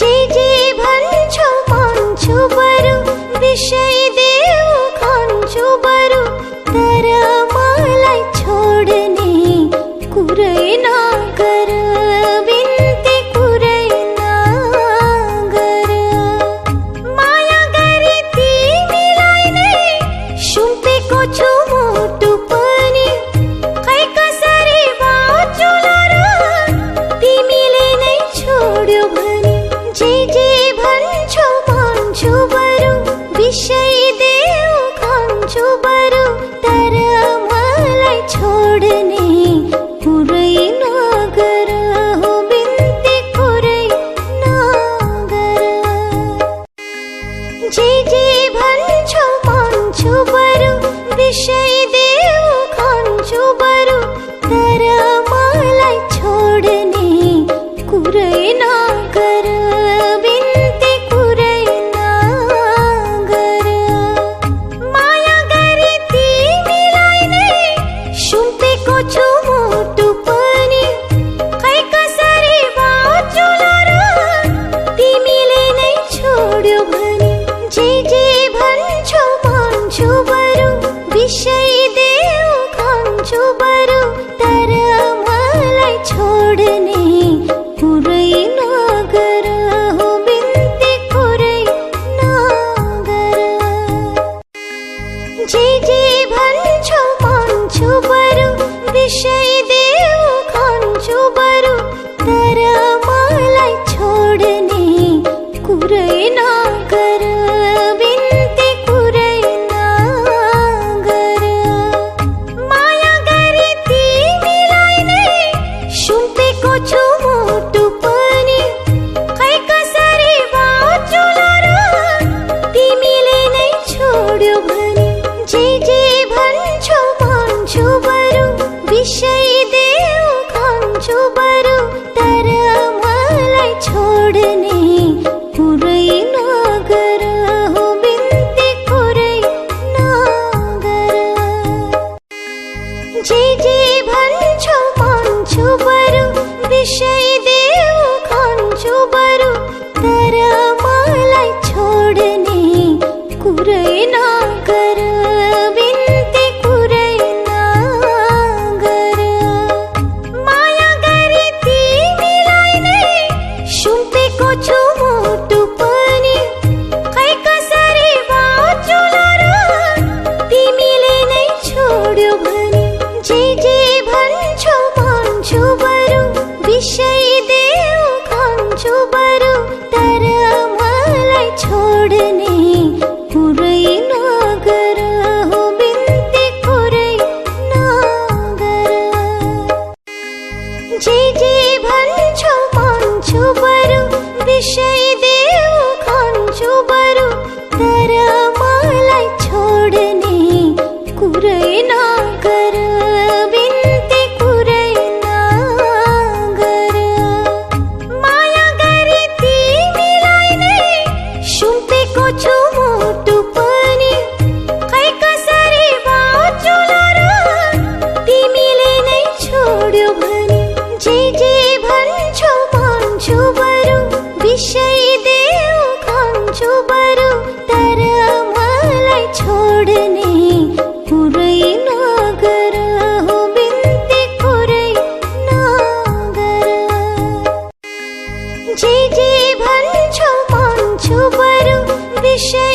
जे जे भन्छौ मान्छु बरु विषय देऊ खान्छु बरु तर मलाई छोड्ने कुरै नगर बिन्ती कुरै नगर माया गरी तिमीलाई नै सुम्पेको छु मुटु पनि खै कसरी बाँचुला र तिमीले नै छोड्यो भने जे जे भन्छौ मान्छु बरु विषय देऊ खान्छु बरु तर मलाई छोड्ने कुरै नगर हो बिन्ती कुरै नगर जे जे भन्छौ मान्छु बरु विषय देऊ खान्छु बरु तर मलाई छोड्ने कुरै नगर बिन्ती कुरै नगर माया गरी तिमीलाई नै सुम्पेको छु मुटु पनि खै कसरी बाँचुला र तिमीले नै छोड्यो भने जे जे भन्छौ मान्छु बरु विषय देऊ खान्छु बरु तर मलाई छोड्ने कुरै नगर हो बिन्ती कुरै नगर जे जे भन्छौ मान्छु बरु विषय देऊ खान्छु बरु तर मलाई छोड्ने कुरै नगर बिन्ती कुरै नगर माया गरी तिमीलाई नै सुम्पेको छु मुटु पनि खै कसरी बाँचुला र तिमीले नै छोड्यो भने जे जे भन्छौ मान्छु बरु विषय देऊ खान्छु बरु तर मलाई छोड्ने कुरै नगर हो बिन्ती कुरै नगर जे जे भन्छौ मान्छु बरु विषय देऊ खान्छु बरु तर मलाई छोड्ने कुरै नगर बिन्ती कुरै नगर माया गरी तिमीलाई नै सुम्पेको छु मुटु पनि खै कसरी बाँचुला र तिमीले नै छोड्यो भने जे जे भन्छौ मान्छु बरु विषय देऊ खान्छु बरु तर मलाई छोड्ने कुरै नगर हो बिन्ती कुरै नगर जे जे भन्छौ मान्छु बरु विषय देऊ खान्छु बरु तर मलाई छोड्ने कुरै नगर जे जे भन्छौ मान्छु बरु विषय देऊ खान्छु बरु तर मलाई छोड्ने कुरै नगर जे जे भन्छौ मान्छु बरु विषय देऊ खान्छु बरु तर मलाई छोड्ने कुरै नगर बिन्ती कुरै नगर माया गरी तिमीलाई नै सुम्पेको छु मुटु पनि खै कसरी बाँचुला र तिमीले नै छोड्यो भने जे जे भन्छौ मान्छु बरु विषय देऊ खान्छु बरु तर मलाई छोड्ने कुरै नगर हो बिन्ती कुरै नगर जे जे भन्छौ मान्छु बरु विषय